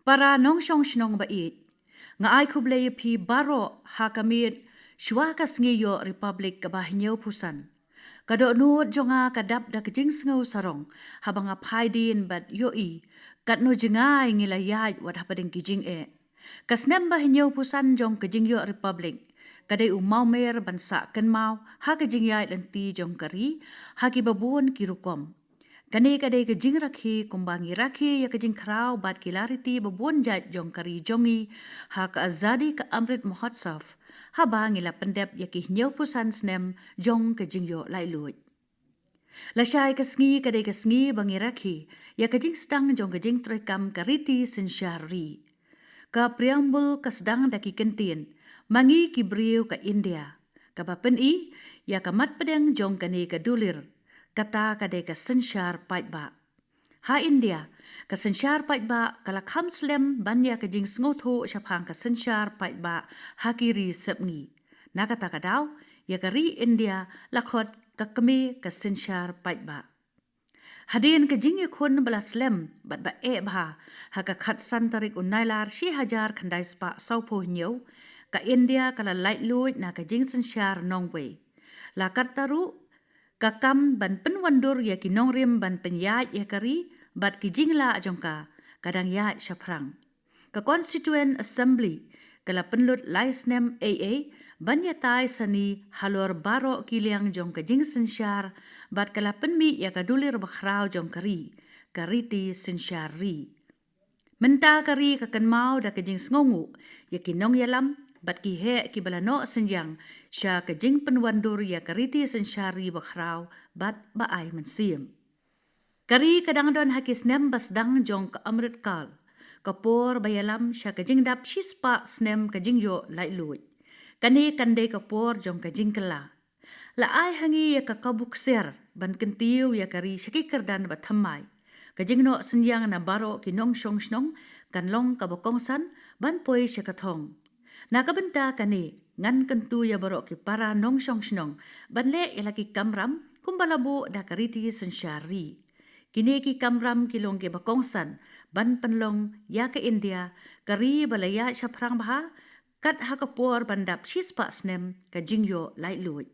Para nong shnong bait. Nga ay kublay pi baro hakamit shwa kasngiyo Republic kabahinyo pusan. Kado nuot jonga kadap da kajing sngaw sarong habang apaydin bat yoi kat no jengay ngilayay wat hapading kijing e. Kasnem bahinyo pusan jong kajing yo Republic. Kadai umau mer bansa kenmau ha kajing yay lenti jong kari ha kibabun kirukom. Kani kadai kajing rakhi kumbangi rakhi ya kajing krau bat kilariti babun jat jong kari jongi ha ka azadi ka amrit mohotsaf ha ba ngila pendep ya ki nyau pusan snem jong kajing yo lai luit. Lashay kasngi kadai kasngi bangi rakhi ya kajing sedang jong kajing trekam kariti sinsyari. Ka preambul kasdang daki kentin mangi kibriu ka India. Ka bapen i ya kamat pedeng jong kani kadulir. Kata kadai ka sensyar paitba. Ha India, ka sensyar paitba kala kamslem banya ka jing sngoto syapang ka sensyar paitba hakiri sepngi. Na kata kadaw, ya kari India lakot ka kami ka sensyar paitba. Hadin ka jing yakun balaslem bat ba ba ha ka khatsan tarik unailar si hajar khandai spa saupo nyo ka India kala light luit na ka jing sensyar nongwe. Lakat taru kakam ban penwandur ya kinong rim ban penyat ya kari bat kijingla ajongka kadang ya syaprang. Ka Constituent Assembly kala penlut laisnem AA ban ya tai sani halor baro kiliang jong kajing sensyar bat kala penmi ya kadulir bakhrau jong kari kariti sensyari. Menta kari kakan mau da kajing sngongu ya kinong yalam bat ki he ki balano senjang sya kajing penwandur ya kariti sensyari bakhrau bat baai mensim. Kari kadang don hakis nem basdang jong ka amrit kal. Kapor bayalam sya kajing dap shispa snem kajing yo lai luit. Kani kandai kapor jong kajing kela. La ai hangi ya kakabukser ban kentiu ya kari syakikar dan bathamai. Kajing no senjang na baro kinong syong snong kanlong kabokongsan ban poi syakatong. Nakabenta kani ngan kentu ya barok ki para nong syong snong banle ya laki kamram kumbalabu da kariti sensyari. Kini ki kamram kilong ki bakongsan ban penlong ya ke India kari balaya syaprang baha kat hakapor bandap shispa snem ka jingyo lai luit.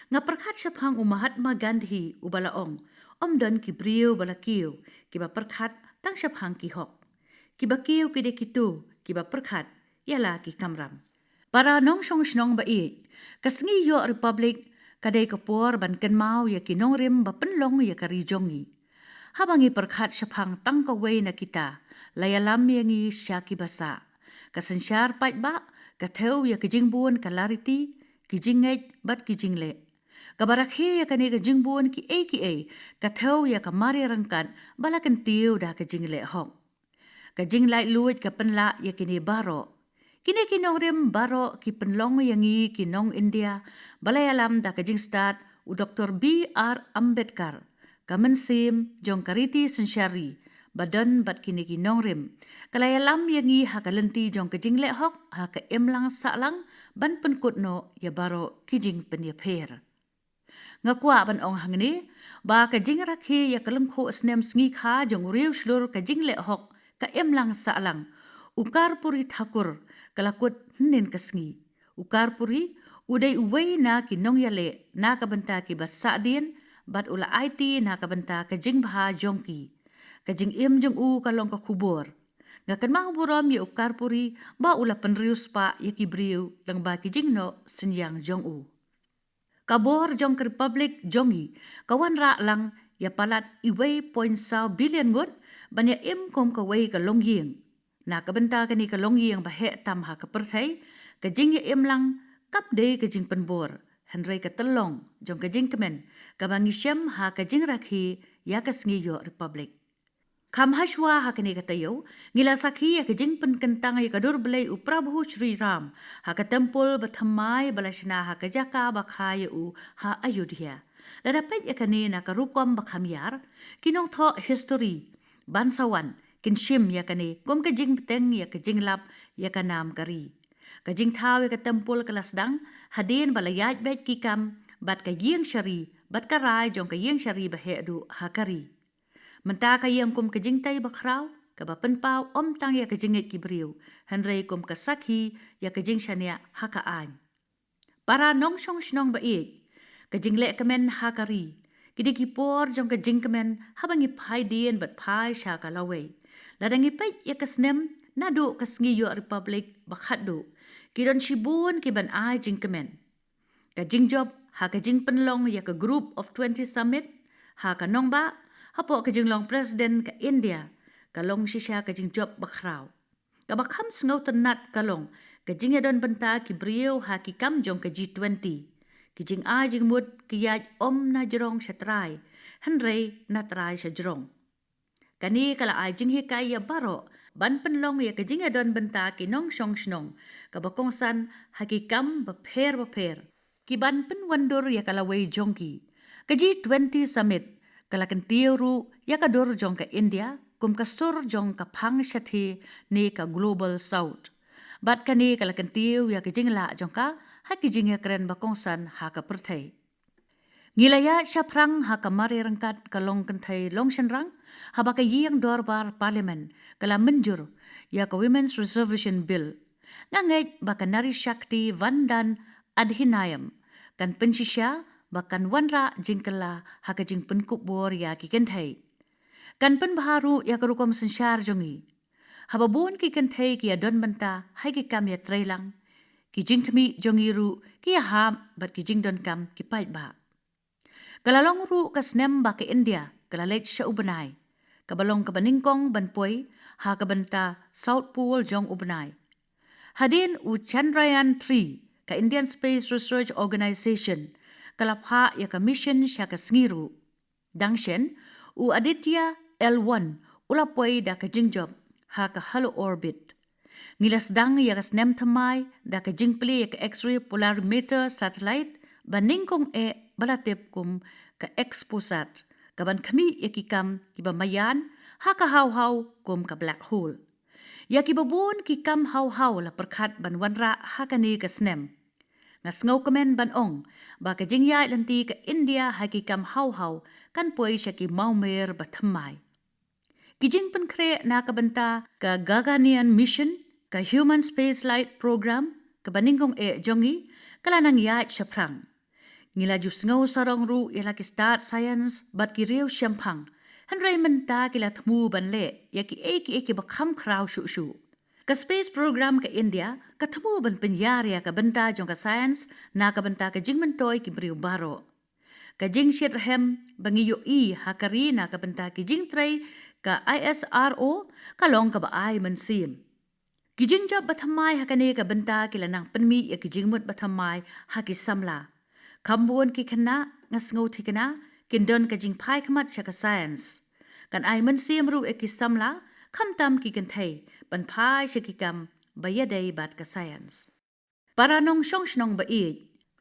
Nga perkat syapang Mahatma Gandhi ubalaong omdon ki brio balakiyo ki ba perkat tang syapang ki hok. Ki bakiyo ki dekitu ki ba perkat yala ki kamram. Para nong syong snong bait, kasngi yo Republic kadai kapor ban kenmau ya kinong rim bapenlong ya kari jongi. Habangi perkat syapang tangkaway na kita, layalam yangi syaki basa. Kasensyar pait ba, katheu ya kijingbuan kalariti, kijinget bat kijingle. Kabarakhe ya kani kijingbuan ki a, katheu ya kamari rangkat balakan tiu dah kijingle hok. Kajing lai luit ka penla ya kini baro. Kini kinong rim baro ki penlong yangi kinong India balayalam da kajing start u Dr. B.R. Ambedkar kamensim jong kariti sensyari badan bat kini kinong rim kalayalam yangi hakalenti jong kajing le hok haka emlang salang ban penkutno ya baro kijing penyepher. Ngakwa ban ong hangni ba kajing rakhi ya kalengkho snem sngi kha jong riu shlur kajing le hok ka emlang salang ukar puri thakur kalakut hnin kasngi. Ukar puri udai uway na kinong yale na kabanta ki basa din bat ula IT na kabanta kajing baha jongki. Kajing im jong u kalong ka kubor. Ngakan mahuburam ya ukar puri ba ula penrius pa ya kibriu lang ba kijing no senyang jong u. Kabor jong ke Republic jongi kawan ra lang ya palat iway 0.7 billion ngot banya im kom kaway ka longying. Na kabenta kani ka longying bahe tam ha ka perthai kajing ya im lang kap de kajing penbor henry ka telong jong kajing kemen kabangi syam ha kajing rakhi ya kasngi yo Republic. Kam hashwa ha kani ka tayo ngila sakhi ya kajing penkentang ya kadur belai u Prabhu Shri Ram ha ka tempul bathamai balashna ha kajaka bakhaya u ha Ayodhya. Ladapet ya kani na karukom bakhamyar kinong tho history bansawan kinshim ya kani kom kajing peteng ya kajing lap ya kanam kari. Kajing thaw ya katempul kelasdang hadin balayat bet kikam bat kayeng syari bat karai jong kayeng syari bahe du hakari. Menta kayeng kom kajing tay bakraw ka ba penpau tang ya ka jingit ki briu hanrei kum ka sakhi ya ka jing shania haka an para nong shong shnong ba ka jingle kamen hakari kidi ki por jong ka jing kamen habangi phai dien bat phai sha ka lawe ladangi pai ya ka snem nadu ka sngi yo republic bakhadu kidon shibun ki ban ai jing kamen ka jing job ha ka jing penlong ya ka group of 20 summit ha ka nong ba hapo ka jing long president ka India ka long shisha ka jing job bakrau ka bakham sngo tanat ka long ka jing edon banta ki brio ha ki kam jong ka G20 ki jing a jing mut ki ya na jrong shatrai hanrei na trai sha jrong kani kala a jing hi kai ya baro ban penlong ya ka jing edon banta ki nong shong shnong ka bakong san ha ki kam ba pher ki ban pen wandur ya kala wei jongki ka G20 summit kala kan tiuru ya ka dor jong ka India kum ka sur jong ka phang shathi ne ka global south bat kani kala kan tiu ya ka jingla jong ka ha ki jing ya kren ba kongsan ha ka perthai ngilaya shaprang ha ka mari rangkat ka long kan thai long shanrang ha ba ka yeng dor bar parliament kala menjur ya ka women's reservation bill ngangai ba ka nari shakti vandan adhinayam kan pensisya bakan wanra jingkala haka jing penkup bor ya ki kenthai kan pen baharu ya karukom sensyar jongi hababun ki kenthai ki adon banta hai ki kam ya trailang ki jing kmi jongi ru ki ham bat ki jing don kam ki pait ba kalalong ru ka snem ba ke India kalalait sha ubanai kabalong ka baningkong banpoi ha ka banta south pole jong ubanai hadin u Chandrayaan 3 ka Indian Space Research Organization kalapha ya ka mission sya ka sngiru dangshen u Aditya L1 ulapoi da ka jingjob ha ka halo orbit ngilas dang ya ka snem thamai da ka jingpli ya ka x-ray polarimeter satellite baningkong balatep kum ka exposat ka ban khami ya ki kam ki ba mayan ha ka haw kum ka black hole ya ki babon ki kam haw la perkhat ban wanra ha ka ni ka snem ngas ngau kemen ban ong ba ka jingyai lanti ka India ha ki kam haw kan poi sya ki maumer ba thamai ki jing pen kre na ka banta ka Gaganyaan mission ka human space flight program ka baningkong jongi kala nang ya shaprang ngila ju ngau sarong ru ya ki start science bat ki riu shampang hanrai menta ki la thmu ban le ya ki ki ba kham khrau shu ka space program ka India ka thmu ban penyar ya ka banta jong ka science na ka banta ka jingman toy ki briu baro ka jing shit hem bangi yo hakari na ka banta ki jing trai ka ISRO ka long ka ba ai man sim ki jing job bathamai hakane ka banta ki lanang penmi ya ki jingmut bathamai ha ki samla kambon ki khana ngasngau thikana kindon ka jing phai khamat sha ka science kan ai man sim ru ki samla khamtam ki kan thai ban phai sha ki kam bayadai bat ka science paranong shong shnong ba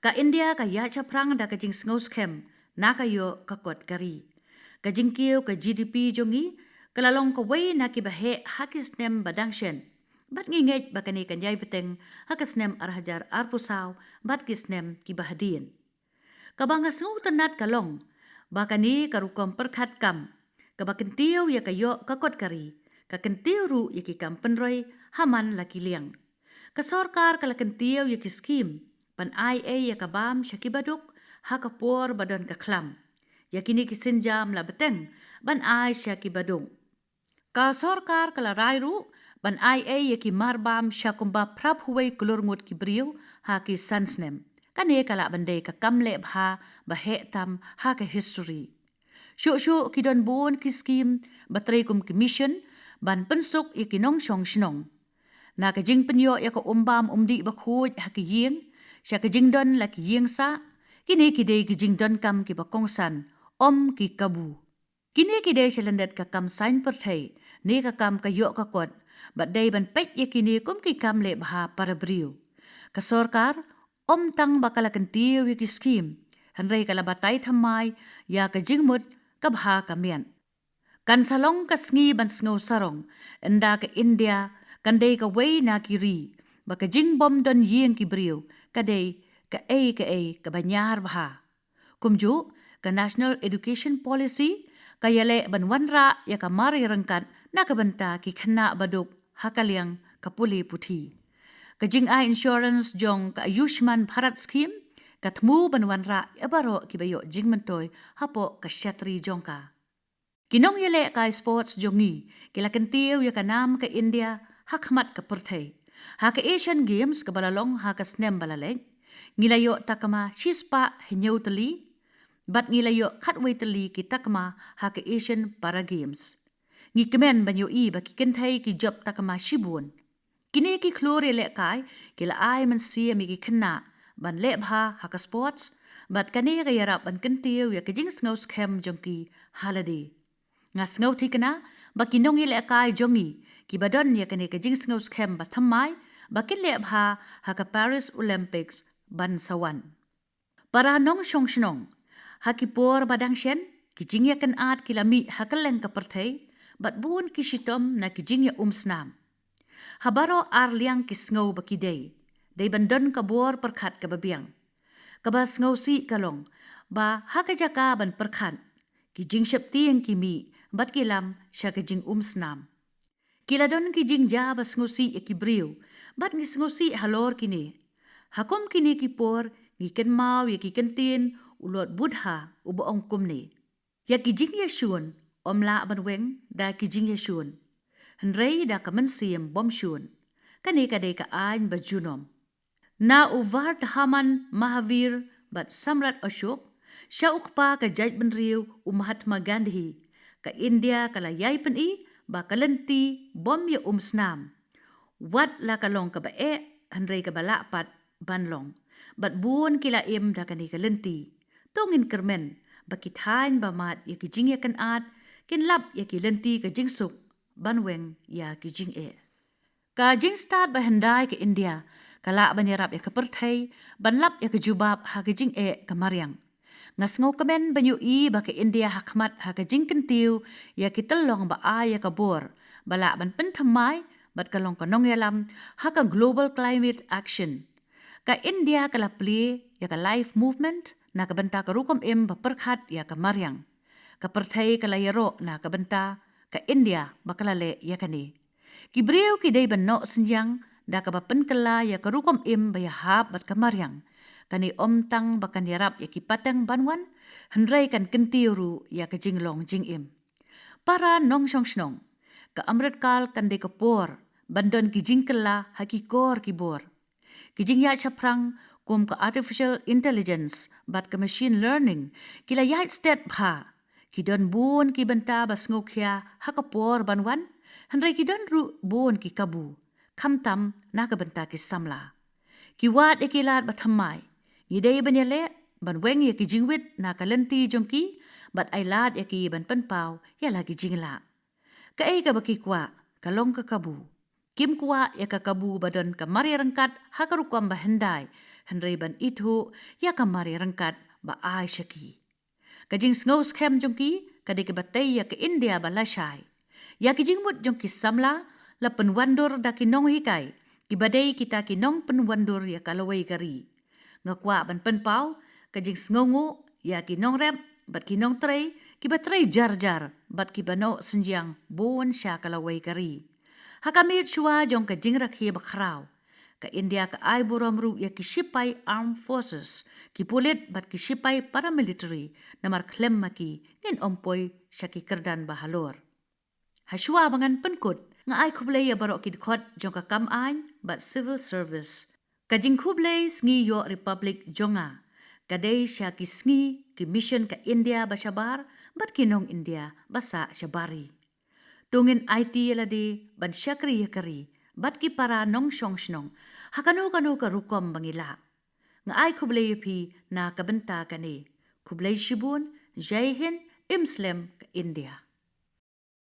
ka India ka ya cha prang da ka jing ngau scam na ka yo ka kot kari ka jing kiu ka GDP jongi kalalong ka wei na ki ba he hakis nem badangshen bat nginget ba kani kan yai beteng hakas nem arhajar arpusaw bat kis nem ki bahadin kabanga sngu tanat kalong ba kani karukom perkhat kam ka bakentiu ya ka yo ka kot kari ka kentiu ru ya ki kam penroi haman laki liang ka sarkar ka lakentiu ya ki skim pan IA ya ka bam shakibaduk ha ka por badon ka klam ya kini ki sinjam la beteng ban ai shakibadung ka sarkar kala rairu ban IA ya ki marbam shakumba prap huwei kulurngut ki briu ha ki sansnem kane kala bandai ka kamle bha ba he tam ha ka history shu ki don bon ki skim batrai kum commission ban pensuk ya ki nong shong shnong na ka jing penyo ya ka umbam umdi ba khoj ha ki yeng sha ka jing don la ki yeng sa kini ki dei ki jing don kam ki ba kongsan ki kabu kini ki dei selendet ka kam sain per thai ne ka kam ka yo ka kot bat dei ban pet ya kini kum ki kam le bha para briu ka sarkar tang bakala kentiu ya ki skim hanrei kala batai thamai ya ka jingmut ka bha ka mian kan salong ka sngi ban sngo sarong enda ka India kan dei ka wei na kiri baka jing bom don yeng ki briu ka dei ka banyar bha kumju ka national education policy ka yale ban wanra ya ka mari rangkat nakabanta ki khana baduk hakaliang kapuli puthi. Kajing ai insurance jong ka Ayushman Bharat scheme katmu banwanra ebaro kibayo jingmentoy hapo ka shatri jongka. Kinong yele ka sports jongi kilakentiu ya kanam ka India hakmat ka perthai. Ha ka Asian Games ka balalong ha ka snem balaleng. Ngilayo takama shispa henyau tali. Bat ngilayo katway tali ki takama ha ka Asian Para Games. Ngikemen banyo i baki kenthai ki job takama shibun. Kini ki klore le kai kila ai man siya mi ki kena ban le bha ha ka sports bat kani ka yarap ban kentiu ya ka jing ngaus kem jongki holiday. Ngas ngau thi kana ba kinong ile kai jongi ki badon ya kani ka jing ngaus kem ba thamai ba kin le bha ha ka Paris Olympics ban sawan. Para nong shong shnong ha ki por badang shen ki jing ya kan at kilami ha ka leng ka perthai bat bun ki shitom na ki jing ya snam. Habaro arliang ki sngaw baki day bandon ka buor perkhat ka babiang. Kaba sngaw si kalong ba ha ka jaka ban perkhat ki jing shapti yang kimi bat kilam sya ka jing snam. Kiladon ki jing ja ba sngaw si ki briu bat ngi sngaw si halor kini. Hakom kini ki por ngi ken mau ya ki kentin ulot budha ubo ong kumni. Ya ki jing ya shun omla ban weng da ki jing ya shun. Henrei da ka mensiem bom shun. Kani ka day ka ayn ba junom. Na uvart haman Mahavir bat Samrat Ashok. Siya ukpa ka jayt benriu Mahatma Gandhi. Ka India kala yay pen i ba kalenti bom ya snam. Wat la kalong ka ba henrei ka balapat banlong. Bat buon kila da kani kalenti. Tongin kermen bakithain ba mat ya ki jing ya kan at. Kin lap ya ki lenti ka jing suk. Banweng ya ki jing Ka jing start bahendai ke India, kala banyarap ya ke perthai, banlap ya ke jubab ha ke jing ka mariang. Ngas ngau kemen banyu i ba ke India hakmat ha ke jing kentiu, ya ki telong ba ya ke bor, bala ban penthamai, bat kalong kanong yalam, ha ka Global Climate Action. Ka India kala play ya ka life movement, na ka benta ka rukom ba perkhat ya ke mariang. Ka perthai kala yaro na ka benta, ka India bakalale ya kani. Kibriu ki day banno senjang da ka bapen kala ya karukom baya hab bat kamaryang. Kani tang bakan yarap ya ki patang banwan henrai kan kentiuru ya ka jinglong jing Para nong shong shnong ka amrit kal kan de kapor bandon ki jingkala hakikor ki bor. Ki jing ya chaprang kum ka artificial intelligence bat ka machine learning kila ya step ha. Kidon buon ki benta bas ngokya hakapor banwan, henry kidon ru buon ki kabu, kamtam na ka benta ki samla. Ki wat ikilat bathamai, ngidei banyale banweng ya ki jingwit na kalenti jongki, bat ailat ya ki ban penpau ya lagi jingla. Ka ka baki kwa, kalong ka kabu. Kim kwa ya ka kabu badon ka mari rengkat hakarukwam bahendai, henry ban itu ya ka mari rengkat ba ai syaki. Kajing ngaus kem jongki kadai ke batai ya ke India balasai. Ya ki jingmut jongki samla la penwandur da ki nong hikai. Ki badai kita ki nong penwandur ya kalawai kari. Ngakwa ban penpau kajing ngongu ya ki nong rep bat ki nong tray ki batray jar bat ki bano senjang bon sya kalawai kari. Hakamit shua jong kajing rakhi bakrau. Ka India ka ai buram ru ya ki shipai armed forces ki pulit bat ki shipai paramilitary namar klem maki ngin ompoi syaki kerdan bahalor. Hashua bangan penkut nga ai kublay ya barok ki dikot jong ka kam ain bat civil service. Kajing kublay sngi yo republic jonga. Kadai syaki sngi ki mission ka India basyabar bat kinong India basa syabari. Tungin IT yalade ban syakri yakari. Bat ki para nong shong shnong, hakano ka rukom bangila. Nga ay kublay pi na kabenta kani, kublay shibun, jai hind, imslem ka India.